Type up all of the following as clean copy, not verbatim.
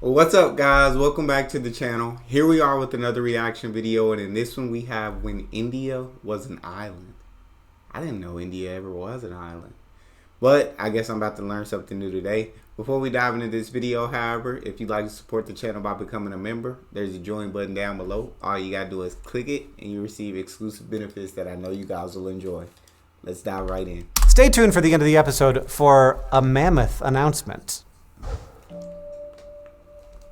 Well, what's up, guys? Welcome back to the channel. Here we are with another reaction video, and in this one we have when India was an island. I didn't know India ever was an island, but I guess I'm about to learn something new today. Before we dive into this video, however, if you'd like to support the channel by becoming a member, there's a join button down below. All you gotta do is click it and you receive exclusive benefits that I know you guys will enjoy. Let's dive right in. Stay tuned for the end of the episode for a mammoth announcement.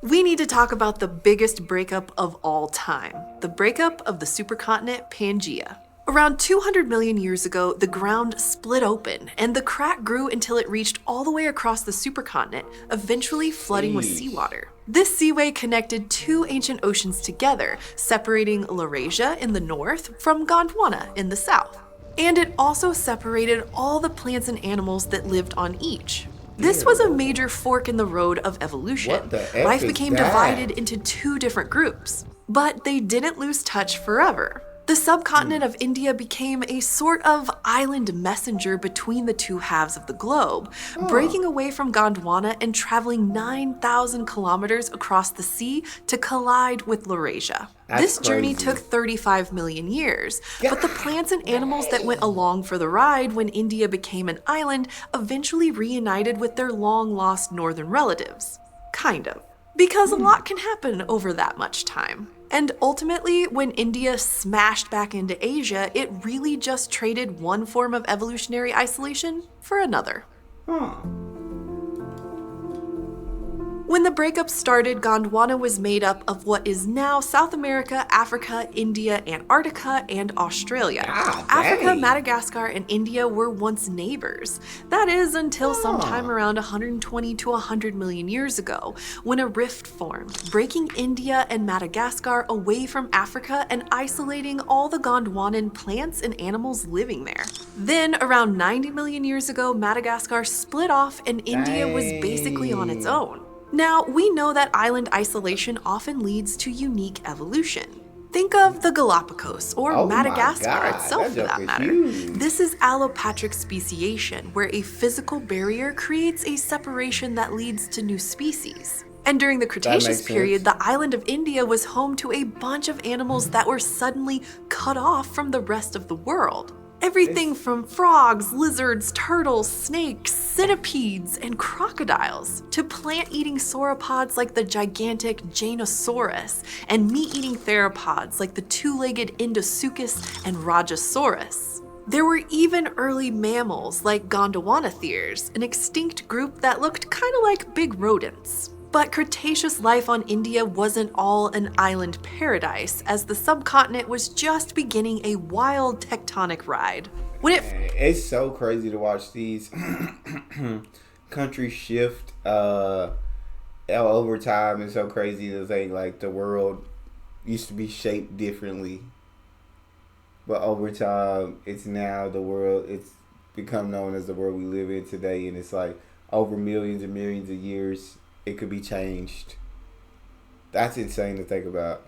We need to talk about the biggest breakup of all time, the breakup of the supercontinent Pangaea. Around 200 million years ago, the ground split open, and the crack grew until it reached all the way across the supercontinent, eventually flooding with seawater. This seaway connected two ancient oceans together, separating Laurasia in the north from Gondwana in the south. And it also separated all the plants and animals that lived on each. This was a major fork in the road of evolution. What the F Life is became that? divided into two different groups. But they didn't lose touch forever. The subcontinent of India became a sort of island messenger between the two halves of the globe, breaking away from Gondwana and traveling 9,000 kilometers across the sea to collide with Laurasia. This journey took 35 million years, but the plants and animals that went along for the ride when India became an island eventually reunited with their long-lost northern relatives. Kind of. Because a lot can happen over that much time. And ultimately, when India smashed back into Asia, it really just traded one form of evolutionary isolation for another. When the breakup started, Gondwana was made up of what is now South America, Africa, India, Antarctica, and Australia. Africa, Madagascar, and India were once neighbors. That is until sometime around 120 to 100 million years ago, when a rift formed, breaking India and Madagascar away from Africa and isolating all the Gondwanan plants and animals living there. Then, around 90 million years ago, Madagascar split off and India was basically on its own. Now, we know that island isolation often leads to unique evolution. Think of the Galapagos, or Madagascar itself for that matter. This is allopatric speciation, where a physical barrier creates a separation that leads to new species. And during the Cretaceous period, the island of India was home to a bunch of animals that were suddenly cut off from the rest of the world. Everything from frogs, lizards, turtles, snakes, centipedes, and crocodiles, to plant-eating sauropods like the gigantic Dinosaurus, and meat-eating theropods like the two-legged Indosuchus and Rajasaurus. There were even early mammals like Gondwanatheres, an extinct group that looked kind of like big rodents. But Cretaceous life on India wasn't all an island paradise, as the subcontinent was just beginning a wild tectonic ride. It's so crazy to watch these countries shift over time. It's so crazy to think like the world used to be shaped differently, but over time it's now the world, it's become known as the world we live in today, and it's like over millions and millions of years it could be changed. That's insane to think about.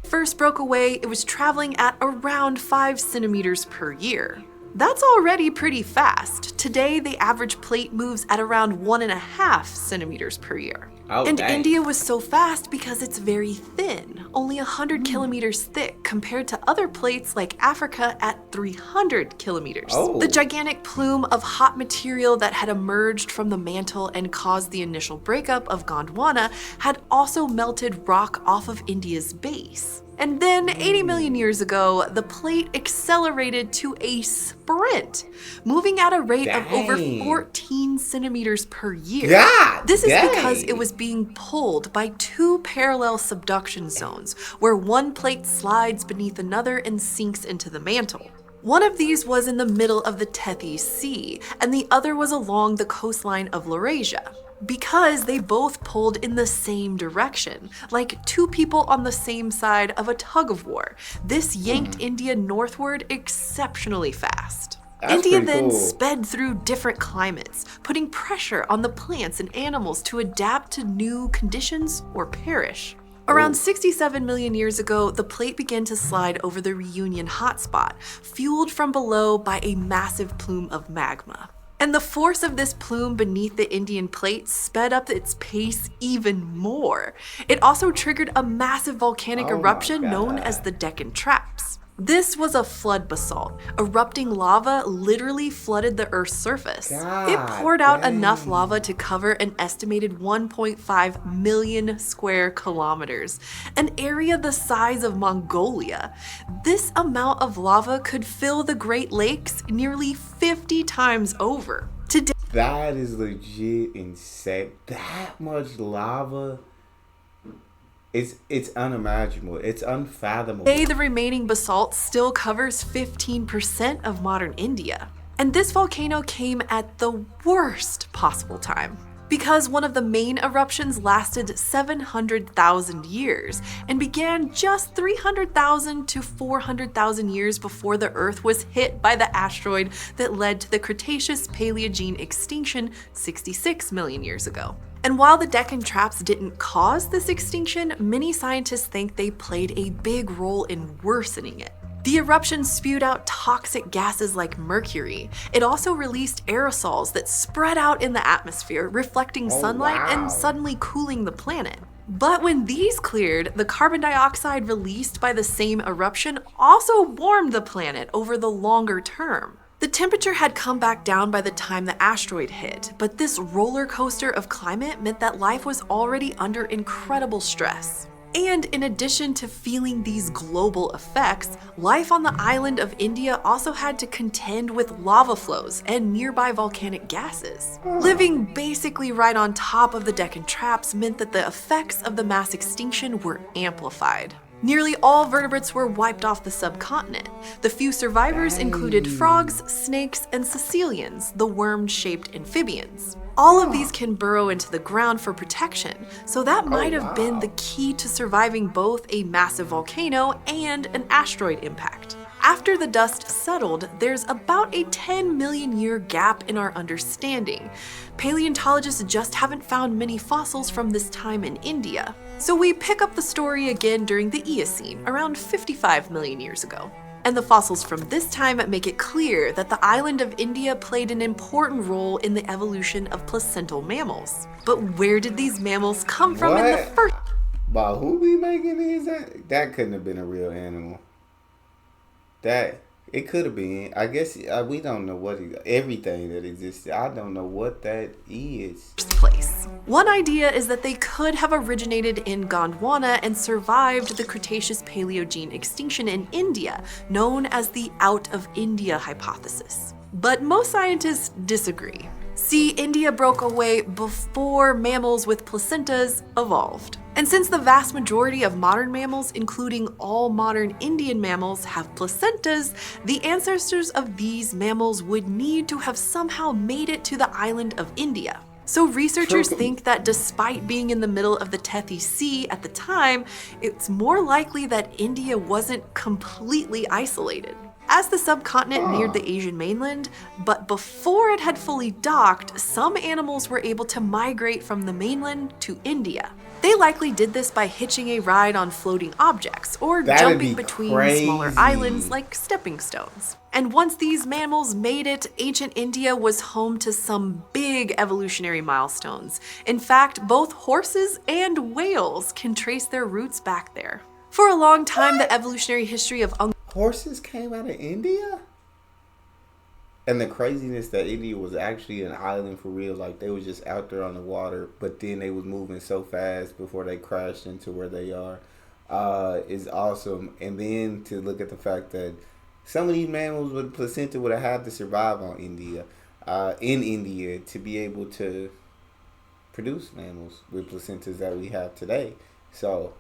First broke away, it was traveling at around 5 centimeters per year. That's already pretty fast. Today, the average plate moves at around 1.5 centimeters per year. India was so fast because it's very thin, only 100 kilometers thick compared to other plates like Africa at 300 kilometers. The gigantic plume of hot material that had emerged from the mantle and caused the initial breakup of Gondwana had also melted rock off of India's base. And then 80 million years ago, the plate accelerated to a sprint, moving at a rate of over 14 centimeters per year. This is because it was being pulled by two parallel subduction zones, where one plate slides beneath another and sinks into the mantle. One of these was in the middle of the Tethys Sea, and the other was along the coastline of Laurasia. Because they both pulled in the same direction, like two people on the same side of a tug-of-war. This yanked India northward exceptionally fast. India then sped through different climates, putting pressure on the plants and animals to adapt to new conditions or perish. Around 67 million years ago, the plate began to slide over the Reunion hotspot, fueled from below by a massive plume of magma. And the force of this plume beneath the Indian plate sped up its pace even more. It also triggered a massive volcanic eruption known as the Deccan Traps. This was a flood basalt. Erupting lava literally flooded the Earth's surface. It poured out enough lava to cover an estimated 1.5 million square kilometers, an area the size of Mongolia. This amount of lava could fill the Great Lakes nearly 50 times over. Today, that is legit insane. That much lava. It's unimaginable. It's unfathomable. Today, the remaining basalt still covers 15% of modern India. And this volcano came at the worst possible time, because one of the main eruptions lasted 700,000 years and began just 300,000 to 400,000 years before the Earth was hit by the asteroid that led to the Cretaceous-Paleogene extinction 66 million years ago. And while the Deccan Traps didn't cause this extinction, many scientists think they played a big role in worsening it. The eruption spewed out toxic gases like mercury. It also released aerosols that spread out in the atmosphere, reflecting sunlight and suddenly cooling the planet. But when these cleared, the carbon dioxide released by the same eruption also warmed the planet over the longer term. The temperature had come back down by the time the asteroid hit, but this roller coaster of climate meant that life was already under incredible stress. And in addition to feeling these global effects, life on the island of India also had to contend with lava flows and nearby volcanic gases. Living basically right on top of the Deccan Traps meant that the effects of the mass extinction were amplified. Nearly all vertebrates were wiped off the subcontinent. The few survivors included frogs, snakes, and caecilians, the worm-shaped amphibians. All of these can burrow into the ground for protection, so that might have been the key to surviving both a massive volcano and an asteroid impact. After the dust settled, there's about a 10 million year gap in our understanding. Paleontologists just haven't found many fossils from this time in India. So we pick up the story again during the Eocene, around 55 million years ago. And the fossils from this time make it clear that the island of India played an important role in the evolution of placental mammals. But where did these mammals come from in the first? But who be making these? That couldn't have been a real animal. That it could have been. I guess we don't know what everything that existed. I don't know what that is. Place. One idea is that they could have originated in Gondwana and survived the Cretaceous-Paleogene extinction in India, known as the Out of India hypothesis. But most scientists disagree. See, India broke away before mammals with placentas evolved. And since the vast majority of modern mammals, including all modern Indian mammals, have placentas, the ancestors of these mammals would need to have somehow made it to the island of India. So researchers think that despite being in the middle of the Tethys Sea at the time, it's more likely that India wasn't completely isolated. As the subcontinent neared the Asian mainland, but before it had fully docked, some animals were able to migrate from the mainland to India. They likely did this by hitching a ride on floating objects or jumping between smaller islands like stepping stones. And once these mammals made it, ancient India was home to some big evolutionary milestones. In fact, both horses and whales can trace their roots back there. For a long time, the evolutionary history of horses came out of India? And the craziness that India was actually an island for real, like they was just out there on the water, but then they was moving so fast before they crashed into where they are, is awesome. And then to look at the fact that some of these mammals with placenta would have had to survive on India, in India, to be able to produce mammals with placentas that we have today. So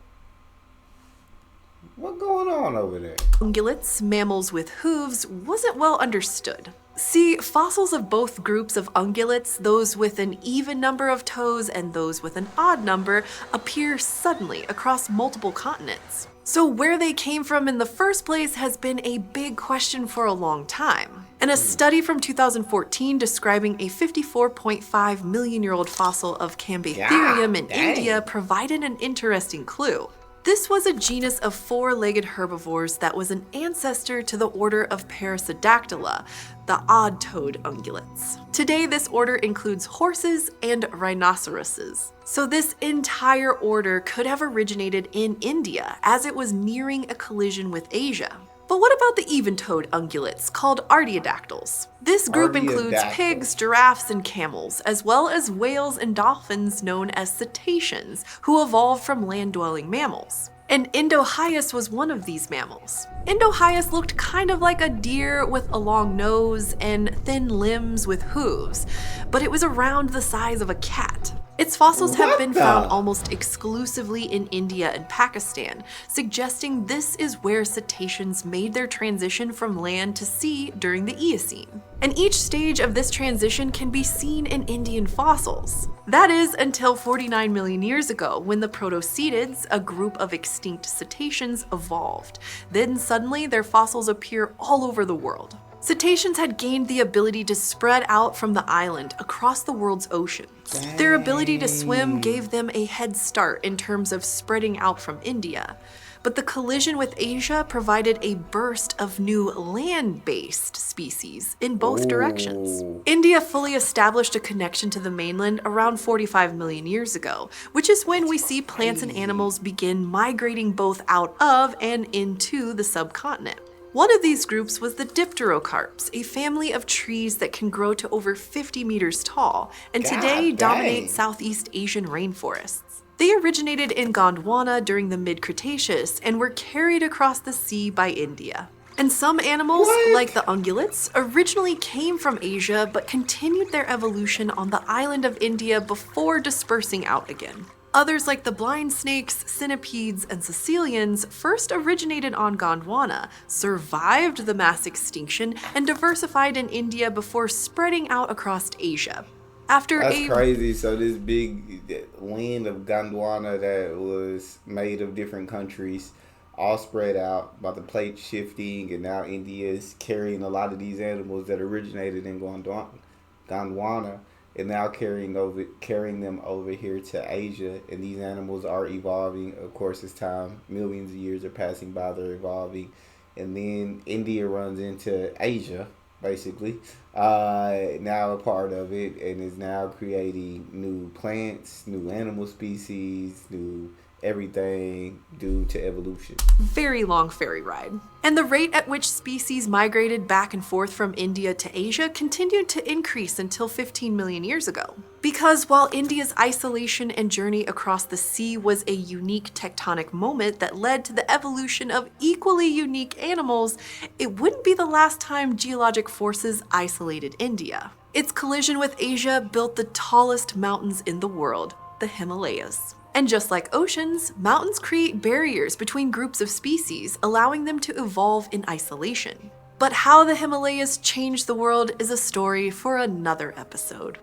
what's going on over there? Ungulates, mammals with hooves, wasn't well understood. See, fossils of both groups of ungulates, those with an even number of toes and those with an odd number, appear suddenly across multiple continents. So where they came from in the first place has been a big question for a long time. And a study from 2014 describing a 54.5 million year old fossil of Cambatherium in India provided an interesting clue. This was a genus of four-legged herbivores that was an ancestor to the order of Perissodactyla, the odd-toed ungulates. Today, this order includes horses and rhinoceroses. So this entire order could have originated in India, as it was nearing a collision with Asia. But what about the even-toed ungulates, called artiodactyls? This group includes pigs, giraffes, and camels, as well as whales and dolphins known as cetaceans, who evolved from land-dwelling mammals. And Indohyus was one of these mammals. Indohyus looked kind of like a deer with a long nose and thin limbs with hooves, but it was around the size of a cat. Its fossils have been found almost exclusively in India and Pakistan, suggesting this is where cetaceans made their transition from land to sea during the Eocene. And each stage of this transition can be seen in Indian fossils. That is until 49 million years ago, when the protocetids, a group of extinct cetaceans, evolved. Then suddenly their fossils appear all over the world. Cetaceans had gained the ability to spread out from the island across the world's oceans. Dang. Their ability to swim gave them a head start in terms of spreading out from India. But the collision with Asia provided a burst of new land-based species in both directions. India fully established a connection to the mainland around 45 million years ago, which is when we see plants and animals begin migrating both out of and into the subcontinent. One of these groups was the dipterocarps, a family of trees that can grow to over 50 meters tall, and today dominate Southeast Asian rainforests. They originated in Gondwana during the mid-Cretaceous and were carried across the sea by India. And some animals, like the ungulates, originally came from Asia but continued their evolution on the island of India before dispersing out again. Others, like the blind snakes, centipedes, and caecilians, first originated on Gondwana, survived the mass extinction, and diversified in India before spreading out across Asia. That's crazy. So this big land of Gondwana that was made of different countries all spread out by the plate shifting, and now India is carrying a lot of these animals that originated in Gondwana and now carrying them over here to Asia. And these animals are evolving, of course, as time, millions of years are passing by, they're evolving. And then India runs into Asia, basically, now a part of it, and is now creating new plants, new animal species, new everything due to evolution. Very long ferry ride. And the rate at which species migrated back and forth from India to Asia continued to increase until 15 million years ago. Because while India's isolation and journey across the sea was a unique tectonic moment that led to the evolution of equally unique animals, it wouldn't be the last time geologic forces isolated India. Its collision with Asia built the tallest mountains in the world, the Himalayas. And just like oceans, mountains create barriers between groups of species, allowing them to evolve in isolation. But how the Himalayas changed the world is a story for another episode.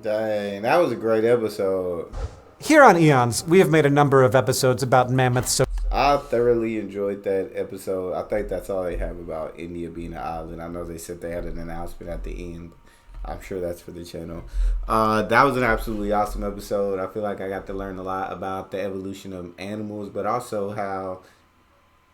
Dang, that was a great episode. Here on Eons, we have made a number of episodes about mammoths, so I thoroughly enjoyed that episode. I think that's all they have about India being an island. I know they said they had an announcement at the end. I'm sure that's for the channel. That was an absolutely awesome episode. I feel like I got to learn a lot about the evolution of animals, but also how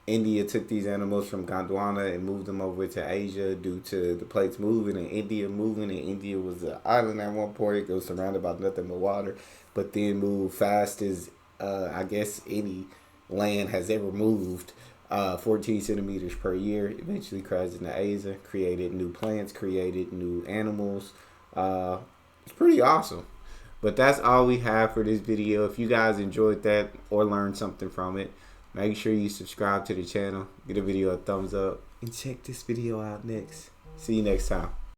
India took these animals from Gondwana and moved them over to Asia due to the plates moving and India moving. And India was an island at one point. It was surrounded by nothing but water, but then moved fast as I guess any land has ever moved. 14 centimeters per year, eventually crashed into Asia, created new plants, created new animals. It's pretty awesome. But that's all we have for this video. If you guys enjoyed that or learned something from it, make sure you subscribe to the channel, give the video a thumbs up, and check this video out next. See you next time.